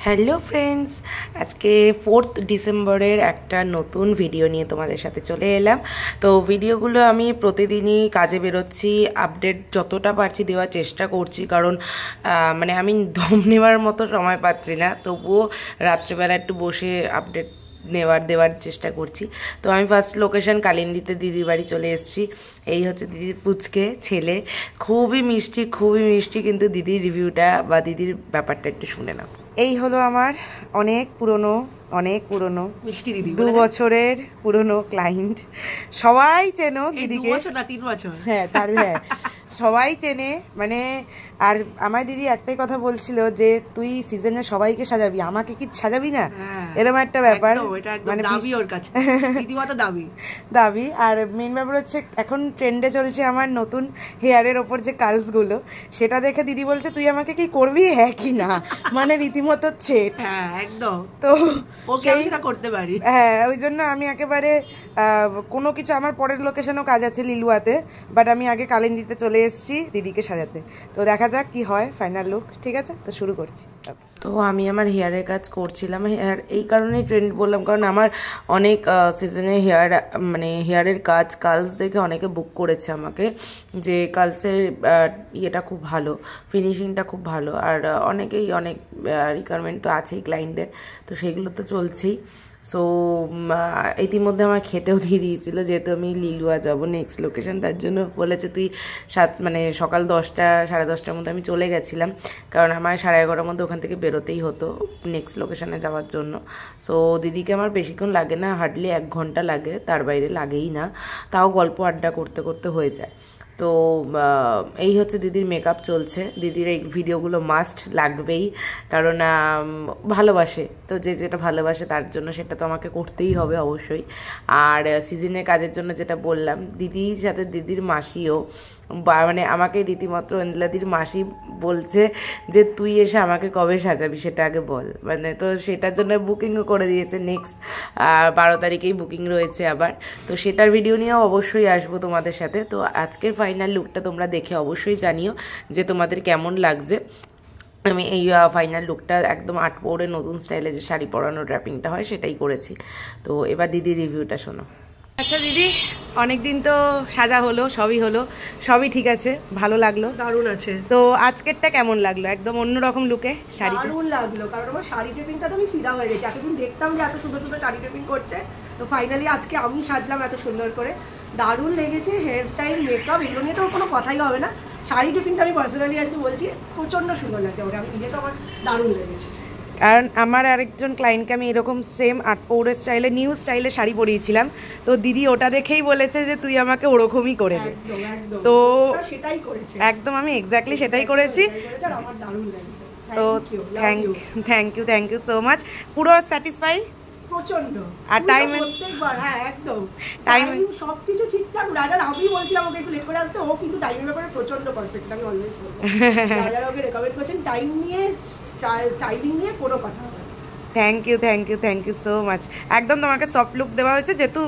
Hello friends, আজকে 4th ডিসেম্বরের একটা নতুন ভিডিও নিয়ে তোমাদের সাথে চলে এলাম। তো ভিডিওগুলো আমি প্রতিদিনই কাজে বেরোচ্ছি, আপডেট যতটা পারছি দেওয়ার চেষ্টা করছি, কারণ মানে আমি দম নেওয়ার মতো সময় পাচ্ছি না, তবুও রাত্রেবেলা একটু বসে আপডেট দেওয়ার চেষ্টা করছি। তো আমি ফার্স্ট লোকেশন কালিন্দিতে দিদির বাড়ি চলে এসেছি। এই হচ্ছে দিদির পুচকে ছেলে, খুবই মিষ্টি, কিন্তু দিদির রিভিউটা বা দিদির ব্যাপারটা একটু শুনে নাও। এই হলো আমার অনেক পুরনো মিষ্টি দিদি, 2 বছরের পুরনো ক্লায়েন্ট। সবাই চেনো দিদিকে, 2 বছর না 3 বছর। হ্যাঁ সবাই চেনে। মানে আর আমার দিদি একটাই কথা বলছিল যে তুই সিজনে সবাইকে সাজাবি, আমাকে কি সাজাবি না, এরকম একটা ব্যাপার। মানে দাবি ওর কাছে, রীতিমতো দাবি। আর মেইন ব্যাপার হচ্ছে এখন ট্রেন্ডে চলছে আমার নতুন হেয়ারের ওপর যে কার্লস গুলো, সেটা দেখে দিদি বলছে তুই আমাকে কি করবি, হ্যাঁ কি না, মানে রীতিমতো থ্রেট। হ্যাঁ একদম, তো সেইটা করতে পারি। হ্যাঁ, ওই জন্য আমি একেবারে কোনো কিছু, আমার পরের লোকেশনও কাজ আছে লিলুয়াতে, বাট আমি আগে কালিন্দিতে চলে এসেছি দিদিকে সাজাতে। তো দেখা যাক কি হয় ফাইনাল লুক। ঠিক আছে, তো শুরু করছি। তো আমি আমার হেয়ারের কাজ করছিলাম, এই কারণেই ট্রেন্ড বললাম, কারণ আমার অনেক সিজনে হেয়ারের কাজ কার্লস দেখে অনেকে বুক করেছে আমাকে, যে কার্লসের ইয়েটা খুব ভালো, ফিনিশিংটা খুব ভালো, আর অনেকেই অনেক রিকোয়ারমেন্ট তো আছেই ক্লায়েন্টদের, তো সেগুলো তো চলছেই। সো ইতিমধ্যে আমার খেতেও দিয়ে দিয়েছিল, যেহেতু আমি লিলুয়া যাব নেক্সট লোকেশন, তার জন্য বলেছে তুই সকাল 10টা 10:30টার মধ্যে আমি চলে গেছিলাম, কারণ আমার 11:30টার মধ্যে ওখান থেকে বেরোতেই হতো নেক্সট লোকেশনে যাওয়ার জন্য। সো দিদিকে আমার বেশিক্ষণ লাগে না, হার্ডলি 1 ঘন্টা লাগে, তার বাইরে লাগেই না, তাও গল্প আড্ডা করতে করতে হয়ে যায়। তো এই হচ্ছে দিদির মেকআপ চলছে। দিদির এই ভিডিওগুলো মাস্ট লাগবেই, কারণ ভালোবাসে, তো যে যেটা ভালোবাসে তার জন্য সেটা তো আমাকে করতেই হবে অবশ্যই। আর সিজনের কাজের জন্য যেটা বললাম, দিদির সাথে দিদির মাসিও মানে আমাকে রীতিমাত্র এন্দ্লাদির মাসি বলছে যে তুই এসে আমাকে কবে সাজাবি সেটা আগে বল, মানে তো সেটার জন্য বুকিংও করে দিয়েছে, নেক্সট 12 তারিখেই বুকিং রয়েছে আবার। তো সেটার ভিডিও নিয়েও অবশ্যই আসবো তোমাদের সাথে। তো আজকের ফাইনাল লুকটা তোমরা দেখে অবশ্যই জানিও যে তোমাদের কেমন লাগছে। আমি এই ফাইনাল লুকটা একদম 8 পৌরে নতুন স্টাইলে যে শাড়ি পরানোর র্যাপিংটা হয় সেটাই করেছি। তো এবার দিদির রিভিউটা শোনো। আচ্ছা দিদি, অনেকদিন তো সাজা হলো, সবই ঠিক আছে, ভালো লাগলো, দারুণ আছে। তো আজকেরটা কেমন লাগলো? একদম অন্যরকম লুকে শাড়ি, দারুণ লাগলো, কারণ আমার শাড়ি টেপিংটা তো আমি ফিদা হয়ে গেছি। এতদিন দেখতাম যে এত সুন্দর সুন্দর শাড়ি টেপিং করছে, তো ফাইনালি আজকে আমি সাজলাম এত সুন্দর করে, দারুণ লেগেছে। হেয়ার স্টাইল, মেকআপ, এগুলো নিয়ে তো কোনো কথাই হবে না। শাড়ি টেপিংটা আমি পার্সোনালি আজকে বলছি প্রচণ্ড সুন্দর লাগছে আমাকে, আমি নিজে তো আমার দারুণ লেগেছে। কারণ আমার আরেকজন ক্লায়েন্টকে আমি এরকম সেম 8 পৌরের স্টাইলে নিউ স্টাইলে শাড়ি পরিয়েছিলাম, তো দিদি ওটা দেখেই বলেছে যে তুই আমাকে ওরকমই করে দে। তো সেটাই করেছে, একদম আমি এক্স্যাক্টলি সেটাই করেছি। আমার দারুণ লাগছে। তো থ্যাংক ইউ সো মাচ। পুরো স্যাটিসফাই প্রচন্ড। আর টাইম প্রত্যেকবার, হ্যাঁ একদম টাইম সবকিছু ঠিকঠাক। রাজার আমি বলছিলাম ওকে একটু লেট করে আসতে, ও কিন্তু টাইমের ব্যাপারে প্রচন্ড পারফেক্ট। আমি অলওয়েজ বলবো রাজার ওকে রেকমেন্ড করছেন, টাইম নিয়ে স্টাইলিং নিয়ে কোনো কথা হবে। Thank you so much. একদম তোমাকে সফট লুক দেওয়া হয়েছে, যেহেতু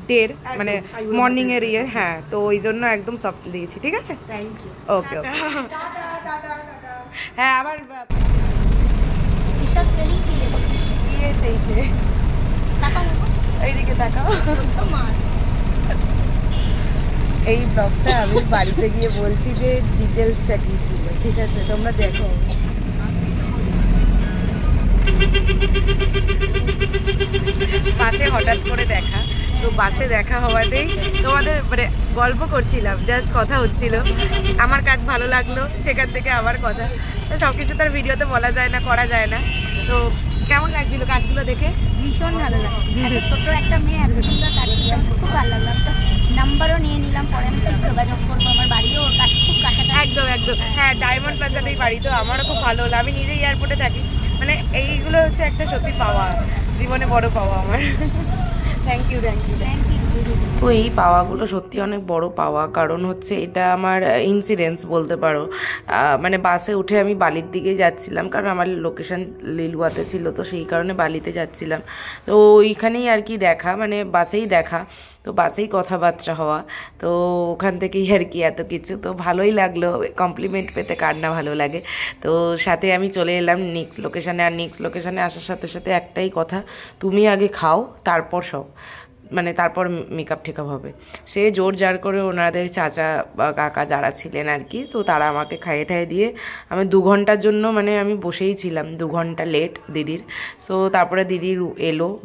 ডের মানে মর্নিং এর ইয়ে, হ্যাঁ, তো ওই জন্য একদম সফট দিয়েছি। ঠিক আছে, থ্যাংক ইউ। ওকে হ্যাঁ, আবার এইদিকে তাকাও। এই ব্লগটা আমি বাড়িতে গিয়ে বলছি যে ডিটেলসটা কি ছিল, ঠিক আছে, তোমরা দেখো। বাসে হঠাৎ করে দেখা, তো বাসে দেখা হওয়াতেই তোমাদের মানে গল্প করছিলাম, জাস্ট কথা হচ্ছিল, আমার কাজ ভালো লাগলো, সেখান থেকে আবার কথা। তো সব কিছু তার ভিডিওতে বলা যায় না, করা যায় না। তো কেমন লাগছিল কাজগুলো দেখে? ভীষণ ভালো লাগছে, ছোট একটা মেয়ে এত সুন্দর কাজ করছে, খুব ভালো লাগলো। তো নাম্বারও নিয়ে নিলাম, পরে আমি ঠিক যোগাযোগ করবো, আমার বাড়িও ওর কাছে খুব কাছাকাছি। একদম হ্যাঁ, ডায়মন্ড প্লাজাতেই বাড়ি, তো আমারও খুব ভালো হলো। আমি নিজে এয়ারপোর্টে থাকি, মানে এইগুলো হচ্ছে একটা সত্যি পাওয়া, জীবনে বড় পাওয়া আমার। Thank you thank you. তো এই পাওয়াগুলো সত্যি অনেক বড় পাওয়া, কারণ হচ্ছে এটা আমার ইনসিডেন্স বলতে পারো। মানে বাসে উঠে আমি বালির দিকে যাচ্ছিলাম, কারণ আমার লোকেশন লিলুয়াতে ছিল, তো সেই কারণে বালিতে যাচ্ছিলাম। তো ওইখানেই আর কি দেখা, মানে বাসেই দেখা, তো বাসেই কথাবার্তা হওয়া, তো ওখান থেকেই আর কি এত কিছু। তো ভালোই লাগলো, কমপ্লিমেন্ট পেতে কার না ভালো লাগে। তো সাথে আমি চলে এলাম নেক্সট লোকেশানে, আর নেক্সট লোকেশানে আসার সাথে সাথে একটাই কথা, তুমি আগে খাও তারপর সব, মানে তারপর মেকআপ টেকআপ হবে। সে জোর জার করে ওনাদের চাচা বা কাকা যারা ছিলেন আর কি, তো তারা আমাকে খাইয়ে ঠাইয়ে দিয়ে আমি 2 ঘন্টার জন্য মানে আমি বসেই ছিলাম, 2 ঘন্টা লেট দিদির। সো তারপরে দিদি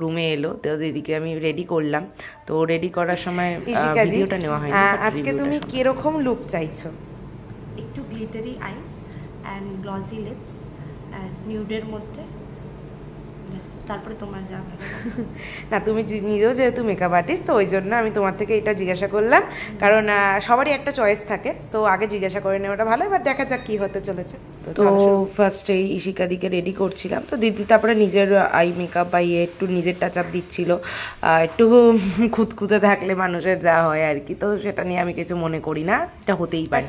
রুমে এলো, তো দিদিকে আমি রেডি করলাম। তো রেডি করার সময় ভিডিওটা নেওয়া হয়নি। আজকে তুমি কিরকম লুক চাইছো? একটু glittery eyes and glossy lips and নিউডের মধ্যে, তারপরে তোমার যা না, তুমি নিজেও যেহেতু মেকআপ আর্টিস্ট, তো ওই জন্য আমি তোমার থেকে এটা জিজ্ঞাসা করলাম, কারণ সবারই একটা চয়েস থাকে, সো আগে জিজ্ঞাসা করে নেওয়াটা ভালো। এবার দেখা যাক কি হতে চলেছে। তো ফার্স্টেই ইশিকাদিকে রেডি করছিলাম, তো দিদি তারপরে নিজের আই মেকআপ বা একটু নিজের টাচ আপ দিচ্ছিল। একটু খুঁতখুঁতে থাকলে মানুষের যা হয় আর কি, তো সেটা নিয়ে আমি কিছু মনে করি না, এটা হতেই পারে।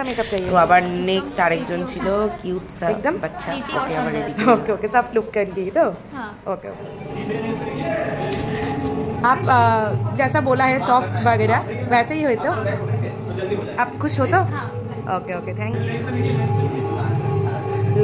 তো আবার নেক্সট আরেকজন ছিল কিউট সা একদম বাচ্চা, ওকে আবার রেডি, ওকে ওকে সব লুক कर लिए तो ओके। आप जैसा बोला है सॉफ्ट वगैरह वैसे ही हो, तो आप खुश हो तो okay okay thank you.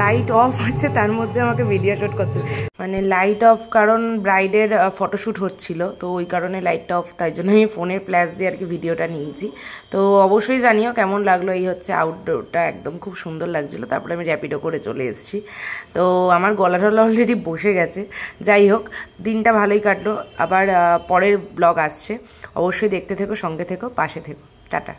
Light off আছে, তার মধ্যে আমাকে ভিডিও শ্যুট করতে, মানে লাইট অফ, কারণ ব্রাইডের ফটোশ্যুট হচ্ছিল, তো ওই কারণে লাইটটা অফ, তাই জন্য আমি ফোনের ফ্ল্যাশ দিয়ে আর কি ভিডিওটা নিয়েছি। তো অবশ্যই জানিও কেমন লাগলো। এই হচ্ছে আউটডোরটা, একদম খুব সুন্দর লাগছিলো। তারপরে আমি র্যাপিডো করে চলে এসেছি। তো আমার গলাটা অলরেডি বসে গেছে। যাই হোক, দিনটা ভালোই কাটলো। আবার পরের ব্লগ আসছে, অবশ্যই দেখতে থেকো, সঙ্গে থেকো, পাশে থেকো। টাটা।